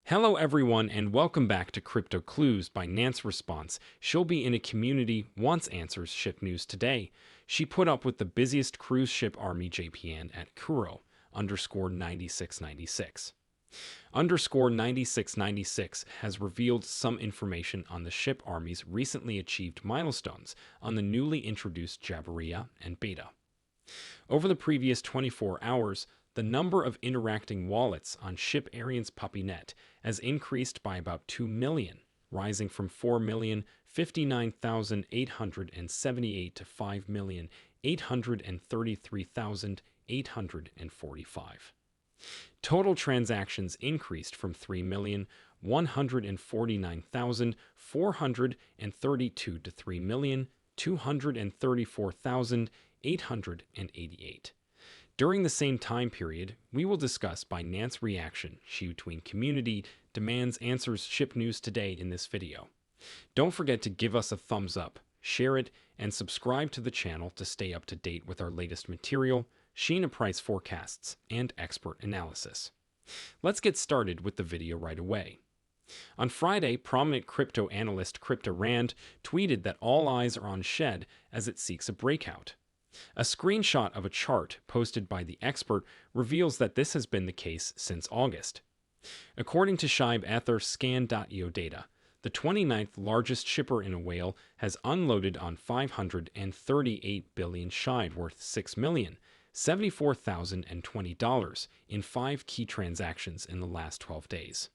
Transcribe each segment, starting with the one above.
Hello everyone and welcome back to Crypto Clues by Nance Response. She'll be in a community wants answers ship news today. She put up with the busiest cruise ship army JPN at Kuro _9696. _9696 has revealed some information on the ship army's recently achieved milestones on the newly introduced Shibarium and Beta. Over the previous 24 hours, the number of interacting wallets on Shibarium's PuppyNet has increased by about 2 million, rising from 4,059,878 to 5,833,845. Total transactions increased from 3,149,432 to 3,234,888. During the same time period, we will discuss Binance reaction between community demands answers ship news today in this video. Don't forget to give us a thumbs up, share it, and subscribe to the channel to stay up to date with our latest material, Shiba price forecasts, and expert analysis. Let's get started with the video right away. On Friday, prominent crypto analyst CryptoRand tweeted that all eyes are on Shib as it seeks a breakout. A screenshot of a chart posted by the expert reveals that this has been the case since August. According to Shib Scan.io data, the 29th largest shipper in a whale has unloaded on 538 billion Shib worth $6,074,020 in 5 key transactions in the last 12 days.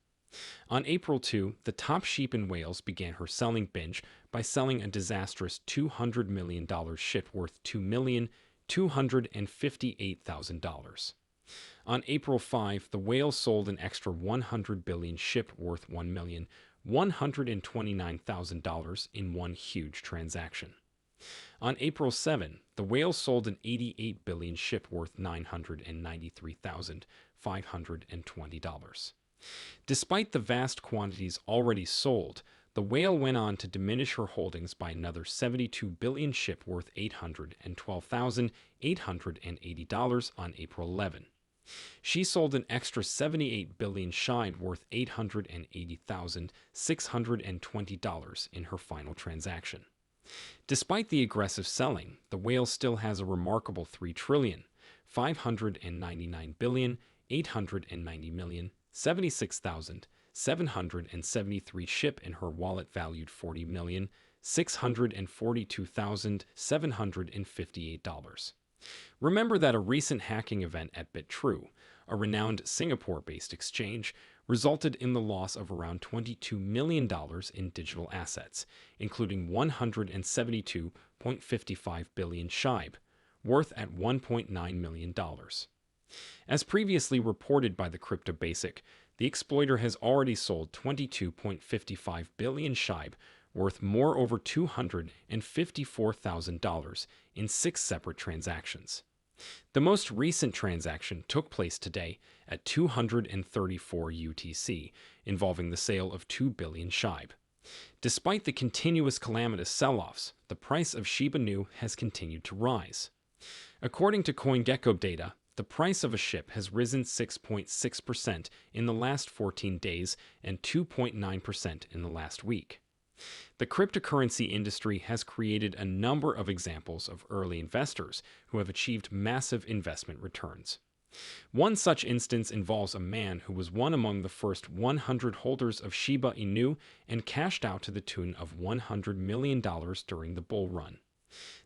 On April 2, the top sheep in Wales began her selling binge by selling a disastrous $200 million ship worth $2,258,000. On April 5, the whale sold an extra 100 billion ship worth $1,129,000 in one huge transaction. On April 7, the whale sold an 88 billion ship worth $993,520. Despite the vast quantities already sold, the whale went on to diminish her holdings by another 72 billion ship worth $812,880 on April 11. She sold an extra 78 billion Shib worth $880,620 in her final transaction. Despite the aggressive selling, the whale still has a remarkable 3,599,890,076,773 ship in her wallet valued $40,642,758. Remember that a recent hacking event at BitTrue, a renowned Singapore-based exchange, resulted in the loss of around $22 million in digital assets, including 172.55 billion Shib, worth at $1.9 million. As previously reported by the Crypto Basic, the exploiter has already sold 22.55 billion Shib, worth more over $254,000 in 6 separate transactions. The most recent transaction took place today at 234 UTC, involving the sale of 2 billion Shib. Despite the continuous calamitous sell-offs, the price of Shiba Inu has continued to rise. According to CoinGecko data, the price of a ship has risen 6.6% in the last 14 days and 2.9% in the last week. The cryptocurrency industry has created a number of examples of early investors who have achieved massive investment returns. One such instance involves a man who was one among the first 100 holders of Shiba Inu and cashed out to the tune of $100 million during the bull run.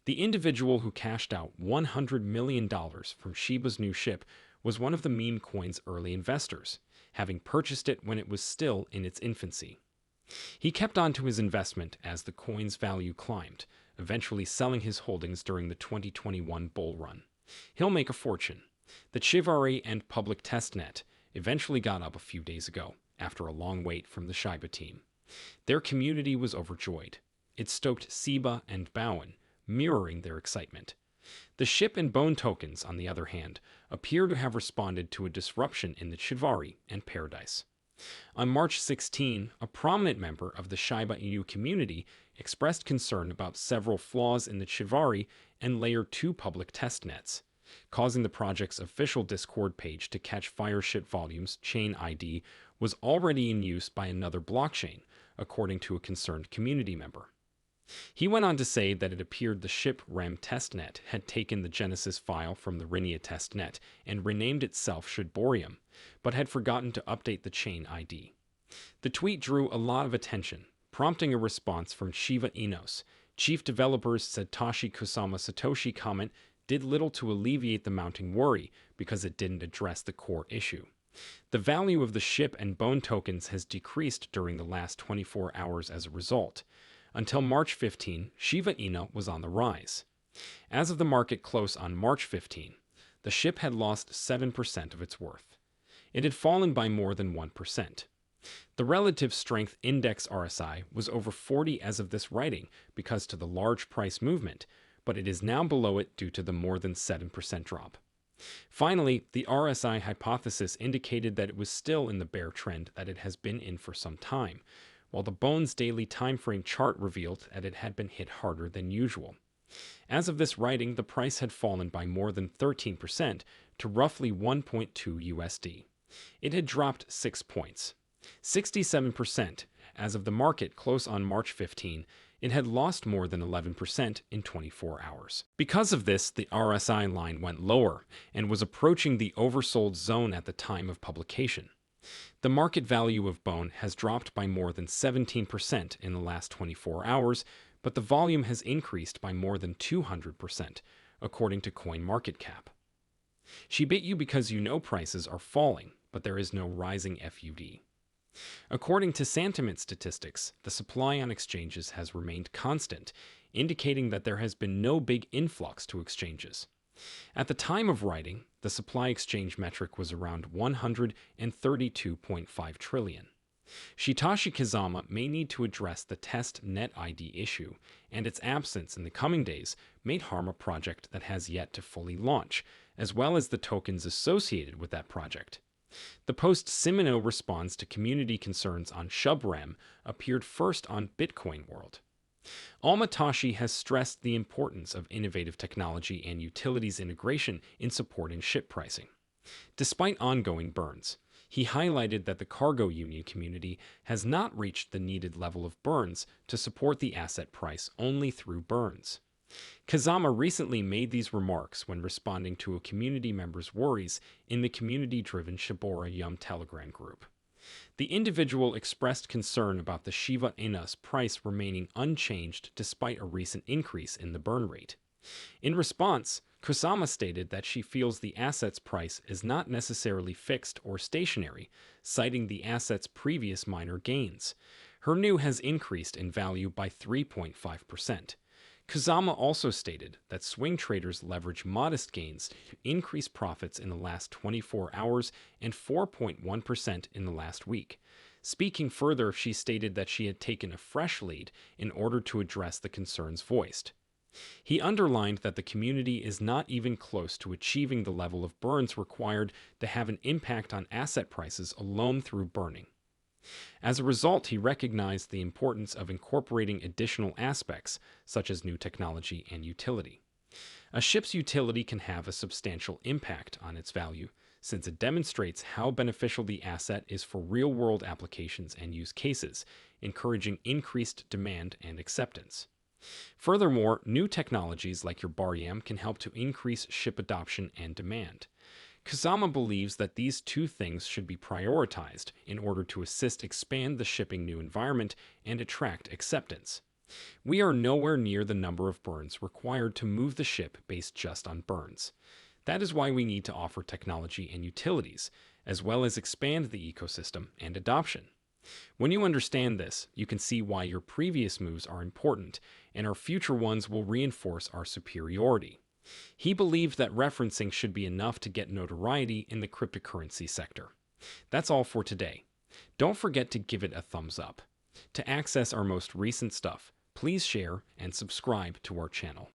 The individual who cashed out $100 million from Shiba's new ship was one of the meme coin's early investors, having purchased it when it was still in its infancy. He kept on to his investment as the coin's value climbed, eventually selling his holdings during the 2021 bull run. He'll make a fortune. The Shibarium and public testnet eventually got up a few days ago, after a long wait from the Shiba team. Their community was overjoyed. It stoked Shiba and Bowen, mirroring their excitement. The Ship and Bone tokens, on the other hand, appear to have responded to a disruption in the Shibarium and Paradise. On March 16, a prominent member of the Shiba Inu community expressed concern about several flaws in the Shibarium and Layer 2 public testnets, causing the project's official Discord page to catch fire. Ship volumes chain ID was already in use by another blockchain, according to a concerned community member. He went on to say that it appeared the Shibarium testnet had taken the Genesis file from the Rinia testnet and renamed itself Shibarium, but had forgotten to update the chain ID. The tweet drew a lot of attention, prompting a response from Shiba Inu's chief developers Satoshi Satoshi comment did little to alleviate the mounting worry because it didn't address the core issue. The value of the SHIB and BONE tokens has decreased during the last 24 hours as a result. Until March 15, Shiba Inu was on the rise. As of the market close on March 15, the SHIB had lost 7% of its worth. It had fallen by more than 1%. The relative strength index RSI was over 40 as of this writing because to the large price movement, but it is now below it due to the more than 7% drop. Finally, the RSI hypothesis indicated that it was still in the bear trend that it has been in for some time, while the BONE's daily timeframe chart revealed that it had been hit harder than usual. As of this writing, the price had fallen by more than 13% to roughly 1.2 USD. It had dropped 6 points. 67% as of the market close on March 15, it had lost more than 11% in 24 hours. Because of this, the RSI line went lower and was approaching the oversold zone at the time of publication. The market value of BONE has dropped by more than 17% in the last 24 hours, but the volume has increased by more than 200%, according to CoinMarketCap. She bit you because you know prices are falling, but there is no rising FUD. According to sentiment statistics, the supply on exchanges has remained constant, indicating that there has been no big influx to exchanges. At the time of writing, the supply exchange metric was around 132.5 trillion. Satoshi Kazama may need to address the test net ID issue, and its absence in the coming days may harm a project that has yet to fully launch, as well as the tokens associated with that project. The post Simino responds to community concerns on Shibarium appeared first on Bitcoin World. Almatashi has stressed the importance of innovative technology and utilities integration in supporting SHIB pricing. Despite ongoing burns, he highlighted that the cargo union community has not reached the needed level of burns to support the asset price only through burns. Kazama recently made these remarks when responding to a community member's worries in the community-driven Shibarium Telegram group. The individual expressed concern about the Shiba Inu's price remaining unchanged despite a recent increase in the burn rate. In response, Kazama stated that she feels the asset's price is not necessarily fixed or stationary, citing the asset's previous minor gains. Her new has increased in value by 3.5%. Kazama also stated that swing traders leverage modest gains to increase profits in the last 24 hours and 4.1% in the last week. Speaking further, she stated that she had taken a fresh lead in order to address the concerns voiced. He underlined that the community is not even close to achieving the level of burns required to have an impact on asset prices alone through burning. As a result, he recognized the importance of incorporating additional aspects, such as new technology and utility. A SHIB's utility can have a substantial impact on its value, since it demonstrates how beneficial the asset is for real-world applications and use cases, encouraging increased demand and acceptance. Furthermore, new technologies like Shibarium can help to increase SHIB adoption and demand. Kazama believes that these two things should be prioritized in order to assist expand the shipping new environment and attract acceptance. We are nowhere near the number of burns required to move the SHIB based just on burns. That is why we need to offer technology and utilities, as well as expand the ecosystem and adoption. When you understand this, you can see why your previous moves are important, and our future ones will reinforce our superiority. He believed that referencing should be enough to get notoriety in the cryptocurrency sector. That's all for today. Don't forget to give it a thumbs up. To access our most recent stuff, please share and subscribe to our channel.